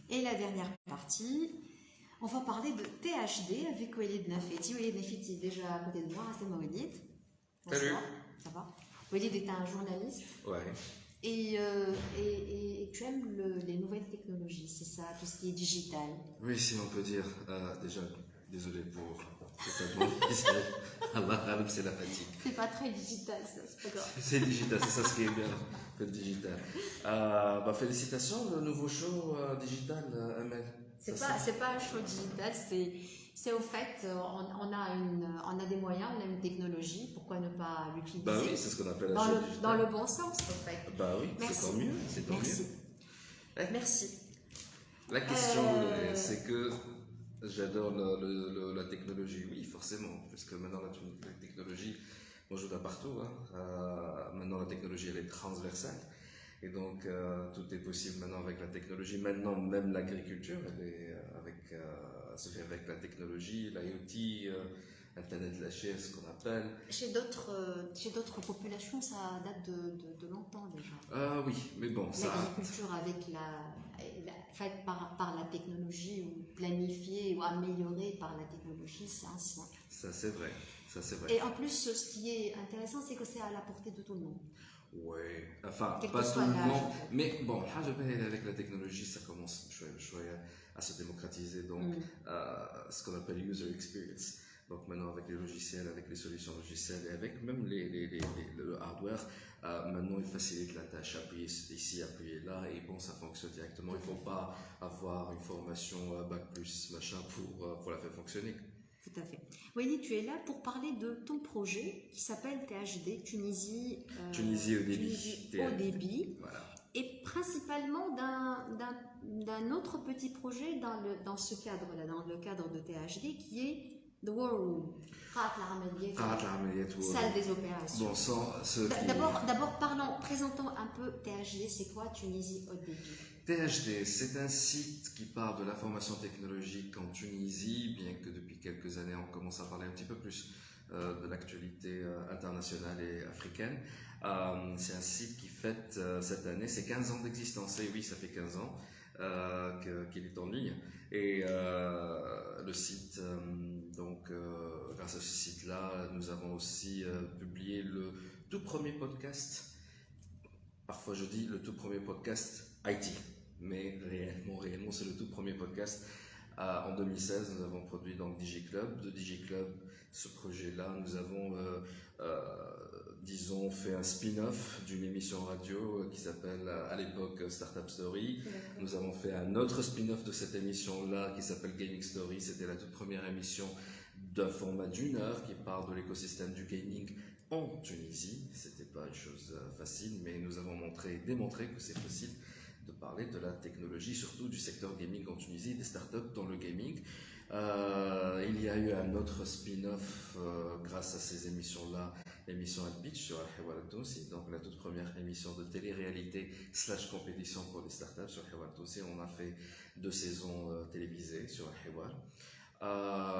Et la dernière partie, on va parler de THD avec Walid Nafeti. Walid Nafeti est déjà à côté de moi, c'est moi Walid. Salut. Ça va. Walid est un journaliste. Ouais. Et tu aimes les nouvelles technologies, c'est ça, tout ce qui est digital. Oui, si on peut dire. Déjà, désolé pour le Allah, c'est la fatigue. C'est pas très digital, ça, c'est pas grave. C'est digital, c'est ça ce qui est bien, le digital. Félicitations, le nouveau show digital, Amel. C'est pas un show digital, c'est au fait, on a des moyens, on a une technologie, pourquoi ne pas l'utiliser? Bah oui, c'est ce qu'on appelle un show digital. Dans le bon sens, au fait. Bah oui, c'est tant mieux. Merci. mieux. Merci. La question, c'est que j'adore la technologie, oui, forcément, puisque maintenant la technologie, on joue d'un partout. Maintenant, la technologie, elle est transversale. Et donc, tout est possible maintenant avec la technologie. Maintenant, même l'agriculture, se fait avec la technologie, l'IoT, Internet lâché, ce qu'on appelle. Chez d'autres populations, ça date de longtemps déjà. Oui, mais bon, ça... L'agriculture avec faite par la technologie, ou planifiée ou améliorée par la technologie, c'est ancien. Ça, c'est vrai. Et en plus, ce qui est intéressant, c'est que c'est à la portée de tout le monde. Oui, enfin, Quel pas que tout soit le l'âge, monde. en fait. Mais bon, avec la technologie, ça commence à se démocratiser. Donc, ce qu'on appelle user experience. Donc maintenant, avec les logiciels, avec les solutions logicielles et avec même le hardware, maintenant, il facilite la tâche. Appuyer ici, appuyer là, et bon, ça fonctionne directement. Il ne faut pas avoir une formation Bac plus machin pour la faire fonctionner. Tout à fait. Wendy, tu es là pour parler de ton projet qui s'appelle THD, Tunisie au débit. Voilà. Et principalement d'un autre petit projet dans ce cadre-là, dans le cadre de THD, qui est The War Room. Salle des opérations. Bon, D'abord, présentons un peu THD, c'est quoi Tunisie au débit? THD, c'est un site qui parle de l'information technologique en Tunisie, bien que depuis quelques années on commence à parler un petit peu plus de l'actualité internationale et africaine. C'est un site qui fête cette année ses 15 ans d'existence. Et oui, ça fait 15 ans qu'il est en ligne. Et le site, grâce à ce site-là, nous avons aussi publié le tout premier podcast. Parfois je dis le tout premier podcast IT. Mais réellement, c'est le tout premier podcast. En 2016, nous avons produit donc DigiClub. De DigiClub, ce projet-là, nous avons, fait un spin-off d'une émission radio qui s'appelle à l'époque Startup Story. Nous avons fait un autre spin-off de cette émission-là qui s'appelle Gaming Story. C'était la toute première émission d'un format d'1 heure qui parle de l'écosystème du gaming en Tunisie. C'était pas une chose facile, mais nous avons démontré que c'est possible de parler de la technologie, surtout du secteur gaming en Tunisie, des startups dans le gaming. Il y a eu un autre spin-off grâce à ces émissions-là, l'émission Al-Pitch sur Al-Hiwar Al-Tounsi, donc la toute première émission de télé-réalité / compétition pour les startups sur Al-Hiwar Al-Tounsi. On a fait 2 saisons télévisées sur Al-Hiwar.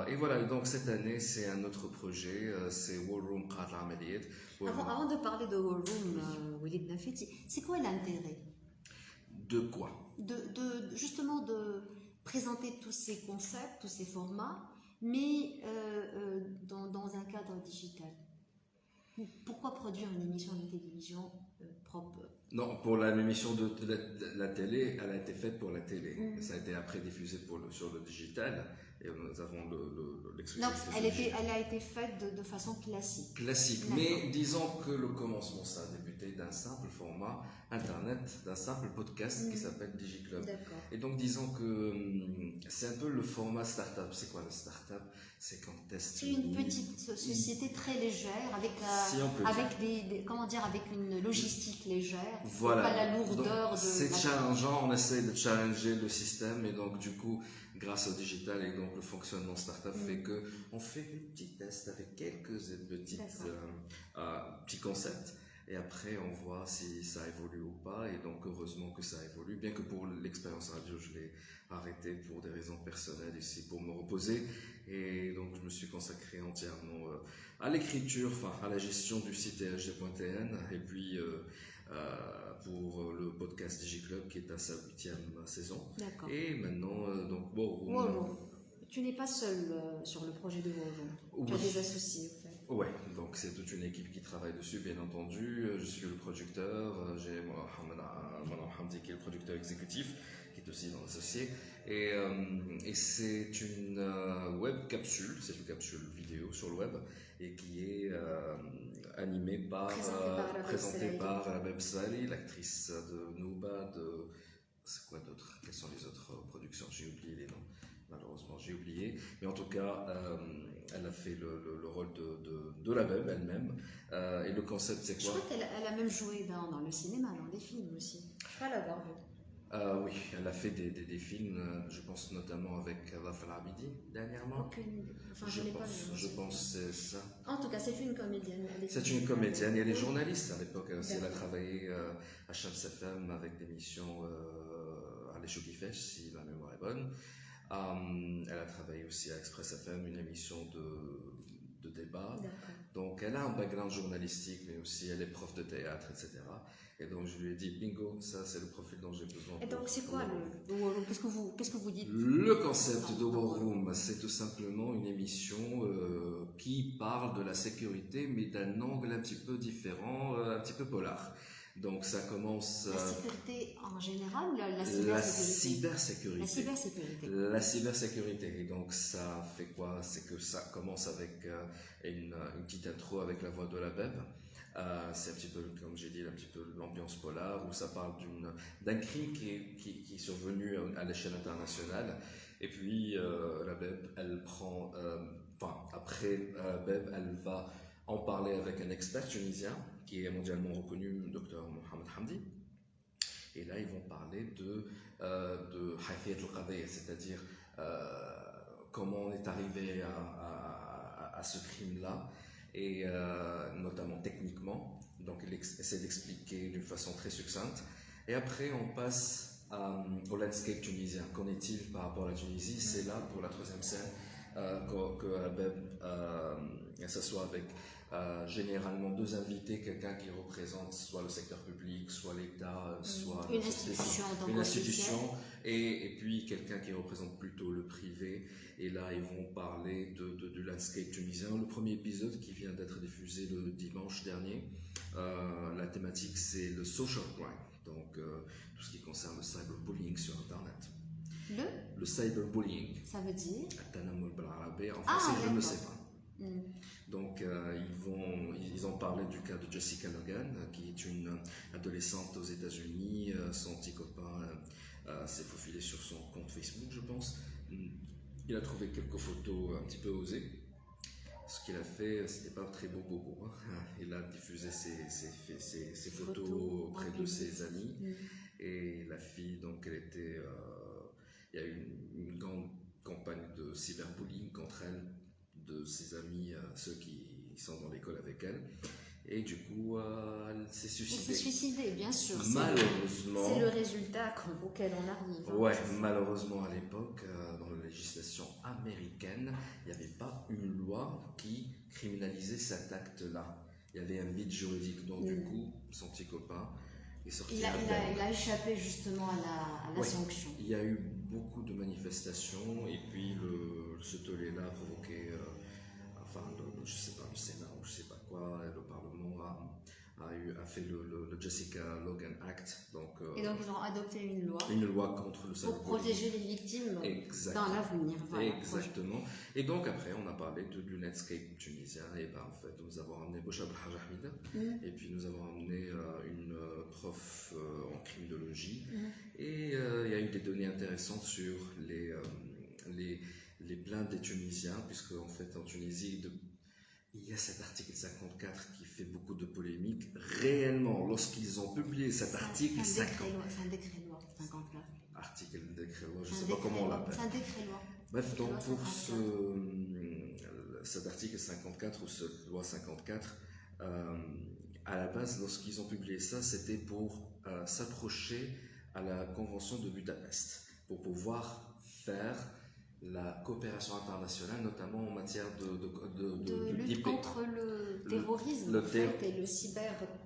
Et voilà, donc cette année, c'est un autre projet, c'est War Room Qad Al-Amaliyat. Avant de parler de War Room, Walid Nafeti, c'est quoi l'intérêt? De quoi? Justement de présenter tous ces concepts, tous ces formats, mais dans un cadre digital. Pourquoi produire une émission de télévision propre? Non, pour l'émission de la télé, elle a été faite pour la télé. Ça a été après diffusé sur le digital. Et nous avons l'exclusivité. Non, elle a été faite de façon classique. Classique, mais disons que le commencement, ça a débuté d'un simple format internet, d'un simple podcast qui s'appelle DigiClub. Et donc disons que c'est un peu le format startup. C'est quoi le startup? C'est qu'on teste. C'est une petite société très légère, avec une logistique légère. Voilà. Pas la lourdeur c'est challengeant, on essaie de challenger le système et donc du coup, grâce au digital et donc le fonctionnement startup fait que on fait des petits tests avec quelques petits concepts. Et après, on voit si ça évolue ou pas. Et donc, heureusement que ça évolue. Bien que pour l'expérience radio, je l'ai arrêté pour des raisons personnelles ici, pour me reposer. Et donc, je me suis consacré entièrement à l'écriture, à la gestion du site THD.tn. Et puis, pour le podcast DigiClub qui est à sa 8e saison. D'accord. Et maintenant, donc, War Room. War Room. Tu n'es pas seul sur le projet de War Room. Tu as des associés, en fait. Ouais, donc c'est toute une équipe qui travaille dessus, bien entendu. Je suis le producteur, j'ai Mohamed Hamdi qui est le producteur exécutif, qui est aussi dans l'associé. Et c'est une web capsule, c'est une capsule vidéo sur le web, et qui est animée présentée par Rabeb Sali, l'actrice de Nouba, c'est quoi d'autre? Quelles sont les autres productions? J'ai oublié les noms. Malheureusement, j'ai oublié. Mais en tout cas, elle a fait le rôle de la Beb elle-même. Et le concept, c'est quoi? Je crois qu'elle a même joué dans le cinéma, dans des films aussi. Je crois l'avoir vu. Oui, elle a fait des films, je pense notamment avec Raf Al-Abidi dernièrement. Enfin, je n'ai pas vu. Je pense que c'est ça. En tout cas, c'est une comédienne. C'est une comédienne et elle est journaliste à l'époque. Elle a travaillé à Shams FM avec des missions à l'Échou qui Fèche, si la mémoire est bonne. Elle a travaillé aussi à Express FM, une émission de débat. Donc elle a un background journalistique, mais aussi elle est prof de théâtre, etc. Et donc je lui ai dit, bingo, ça c'est le profil dont j'ai besoin. Et donc c'est quoi le War Room? Qu'est-ce que vous dites? Le concept de War Room, c'est tout simplement une émission qui parle de la sécurité, mais d'un angle un petit peu différent, un petit peu polar. Donc ça commence... La sécurité en général ou la cybersécurité? La cybersécurité. La cybersécurité. Et donc ça fait quoi? C'est que ça commence avec une petite intro avec la voix de la Beb. C'est un petit peu, comme j'ai dit, un petit peu l'ambiance polar, où ça parle d'un crime qui est survenu à l'échelle internationale. Et puis la Beb, elle prend... après Beb, elle va en parler avec un expert tunisien qui est mondialement reconnu, le docteur Mohamed Hamdi. Et là, ils vont parler de Hayfiyat al-Qadiyya, c'est-à-dire comment on est arrivé à ce crime-là, et notamment techniquement. Donc, il essaie d'expliquer d'une façon très succincte. Et après, on passe au landscape tunisien. Qu'en est-il par rapport à la Tunisie? C'est là, pour la 3e scène, que Abeb s'assoit avec généralement 2 invités, quelqu'un qui représente soit le secteur public, soit l'État, soit une institution, et puis quelqu'un qui représente plutôt le privé. Et là, ils vont parler du landscape tunisien. Le premier épisode qui vient d'être diffusé le dimanche dernier, la thématique c'est le social crime, donc tout ce qui concerne le cyberbullying sur Internet. Le cyberbullying. Ça veut dire? En français, je ne sais pas. Donc, ils ont parlé du cas de Jessica Logan, qui est une adolescente aux États-Unis. Son petit copain s'est faufilé sur son compte Facebook, je pense. Il a trouvé quelques photos un petit peu osées. Ce qu'il a fait, c'était pas très beau. Il a diffusé ses photos auprès de ses amis. Et la fille, donc, elle était. Il y a eu une grande campagne de cyberbullying contre elle, de ses amis, ceux qui sont dans l'école avec elle. Et du coup, elle s'est suicidée. Elle s'est suicidée, bien sûr. Malheureusement. C'est le résultat auquel on arrive. Ouais, malheureusement à l'époque, dans la législation américaine, il n'y avait pas une loi qui criminalisait cet acte-là. Il y avait un vide juridique. Donc du coup, son petit copain est sorti. Il a échappé justement à la sanction. Il y a eu beaucoup de manifestations, et puis ce tollé-là a provoqué, je sais pas, le Sénat ou je sais pas quoi, le Parlement a fait le Jessica Logan Act. Et donc ils ont adopté une loi contre le cyberbullying. Pour protéger les victimes dans l'avenir. Voilà, exactement. Et donc après, on a parlé du landscape tunisien, et en fait, nous avons amené Bouchab Hamida, et puis nous avons amené une prof en criminologie, et il y a eu des données intéressantes sur les plaintes des Tunisiens, puisque en fait en Tunisie, il y a cet article 54 qui fait beaucoup de polémiques. Réellement, lorsqu'ils ont publié cet article 54... C'est un décret loi 54. Article décret loi, je ne sais pas comment on l'appelle. C'est un décret loi. Bref, donc pour cet article 54 ou cette loi 54, à la base, lorsqu'ils ont publié ça, c'était pour s'approcher à la Convention de Budapest, pour pouvoir faire la coopération internationale, notamment en matière de lutte d'IP. contre le terrorisme Le en fait, et le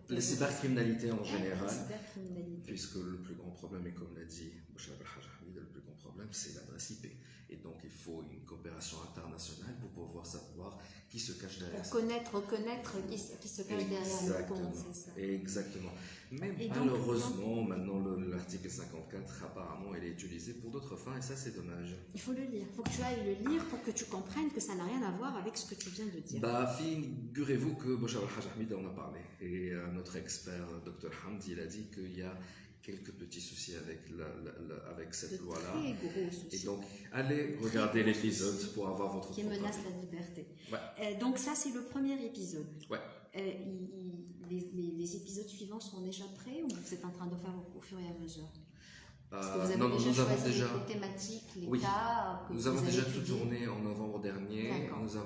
les cybercriminalités en général, la cybercriminalité. puisque le plus grand problème, et comme l'a dit Bouchab El-Hajj Hamid, le plus grand problème, c'est l'adresse IP. Et donc, il faut une coopération internationale pour pouvoir savoir qui se cache derrière ça. Reconnaître qui se cache derrière le compte, c'est ça. Exactement. Mais Et donc, malheureusement, maintenant, l'article 54, apparemment, il est utilisé pour d'autres fins, et ça, c'est dommage. Il faut le lire. Il faut que tu ailles le lire pour que tu comprennes que ça n'a rien à voir avec ce que tu viens de dire. Figurez-vous que Bouchab El-Hajj Hamid en a parlé. Et notre expert, Dr Hamdi, il a dit qu'il y a quelques petits soucis avec cette loi-là. Très gros soucis. Et donc, allez regarder l'épisode pour avoir votre qui propre menace avis. la liberté. Ouais. Donc ça, c'est le premier épisode. Ouais. Les épisodes suivants sont déjà prêts ou vous êtes en train de faire au fur et à mesure? Parce que vous avez Non, déjà nous avons choisi déjà... les thématiques, les Oui. cas que Nous vous avons avez déjà tout étudiés. tourné en novembre dernier. D'accord. Nous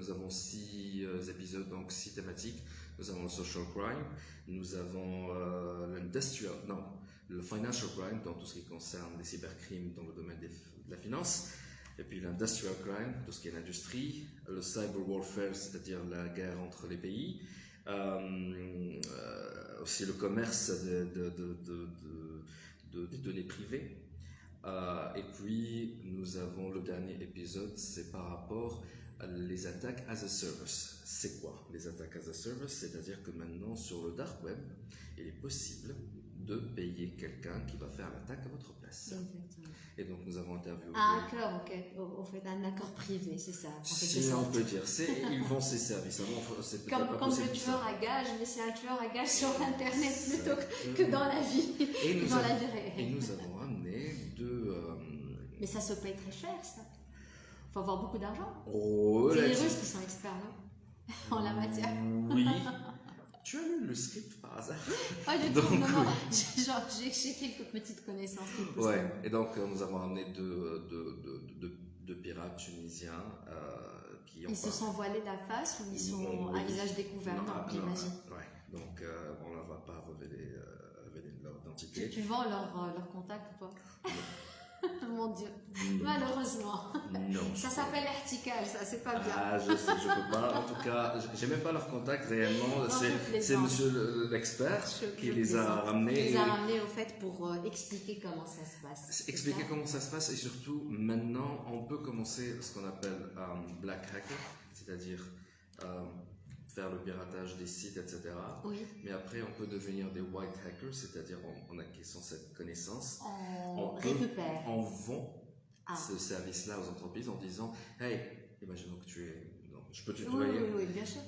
avons 6 épisodes, donc 6 thématiques. Nous avons le social crime, nous avons le financial crime, dans tout ce qui concerne les cybercrimes dans le domaine de la finance. Et puis l'industrial crime, tout ce qui est l'industrie, le cyber warfare, c'est-à-dire la guerre entre les pays, aussi le commerce des données privées. Et puis nous avons le dernier épisode, c'est par rapport à les attaques as a service. C'est quoi les attaques as a service? C'est-à-dire que maintenant sur le dark web, il est possible de payer quelqu'un qui va faire l'attaque à votre place. Exactement. Et donc nous avons interviewé... Un hacker, ok. Au fait, un accord privé, c'est ça. En quelque Si on sorte. peut dire, ils vendent ces services. Avant, c'est peut-être pas Comme possible le ça. tueur à gages, mais c'est un tueur à gages sur Internet plutôt que dans la vie. Et nous, dans la avons, vie réelle. et nous avons ramené deux... Mais ça se paye très cher, ça. Il faut avoir beaucoup d'argent. Oh, C'est là, les tu- Russes qui sont experts, non? En la matière. Oui. Tu as lu le script par hasard? Pas du tout, Donc, non, non. oui. Genre, j'ai quelques petites connaissances. quelques Ouais. choses. Et donc nous avons ramené deux pirates tunisiens qui ont... Ils se sont voilés la face ou ils sont Oui. à visage découvert? Non, j'imagine. Ouais. Donc on ne va pas révéler leur Tu, identité. tu vends leur contact ou pas? Mon Dieu, malheureusement. Non. Ça s'appelle vertical, ça, c'est pas bien. Ah, je sais, je peux pas. En tout cas, j'ai même pas leur contact réellement. Non, je C'est plaisante. monsieur l'expert qui les a plaisante. ramenés. Il les a ramenés au fait pour expliquer comment ça se passe. c'est Expliquer ça? comment ça se passe et surtout, maintenant, on peut commencer ce qu'on appelle black hacker, c'est-à-dire faire le piratage des sites, etc. Oui, Mais après, on peut devenir des white hackers, c'est-à-dire en acquérant cette connaissance. on peut- récupère. On vend Ah. ce service-là aux entreprises en disant hey, imaginons que tu es. Non, je peux te Oui, tutoyer. oui, bien sûr.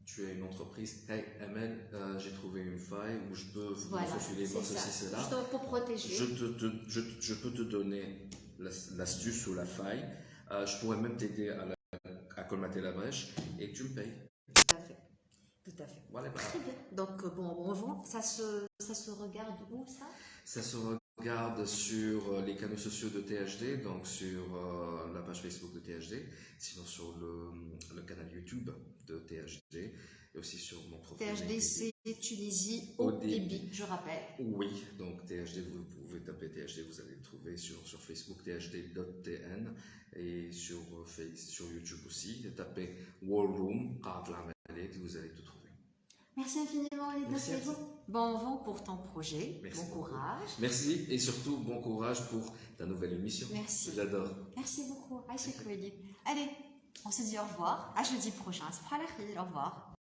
Tu es une entreprise, hey ML, j'ai trouvé une faille où je peux vous Voilà, faufiler c'est voir ça. ceci, cela. Juste pour protéger. Je peux te donner l'astuce ou la faille. Je pourrais même t'aider à colmater la brèche et tu me payes. Tout à fait. Tout à fait. Voilà. Très bien. Donc, bon, on vend. Ça se regarde où, ça? Ça se regarde sur les canaux sociaux de THD, donc sur la page Facebook de THD, sinon sur le canal YouTube de THD et aussi sur mon profil. THD, LinkedIn. c'est Tunisie Au au débit. débit, je rappelle. Oui, donc THD, vous pouvez taper THD, vous allez le trouver sur Facebook, thd.tn et sur YouTube aussi. Tapez War Room, vous allez tout trouver. Merci infiniment, Elida Merci à Sego. Bon vent pour ton projet. Merci bon beaucoup. courage. Merci et surtout bon courage pour ta nouvelle émission. Merci. J'adore. Merci beaucoup. Aïcha Koueli. Allez, on se dit au revoir. À jeudi prochain. Au revoir.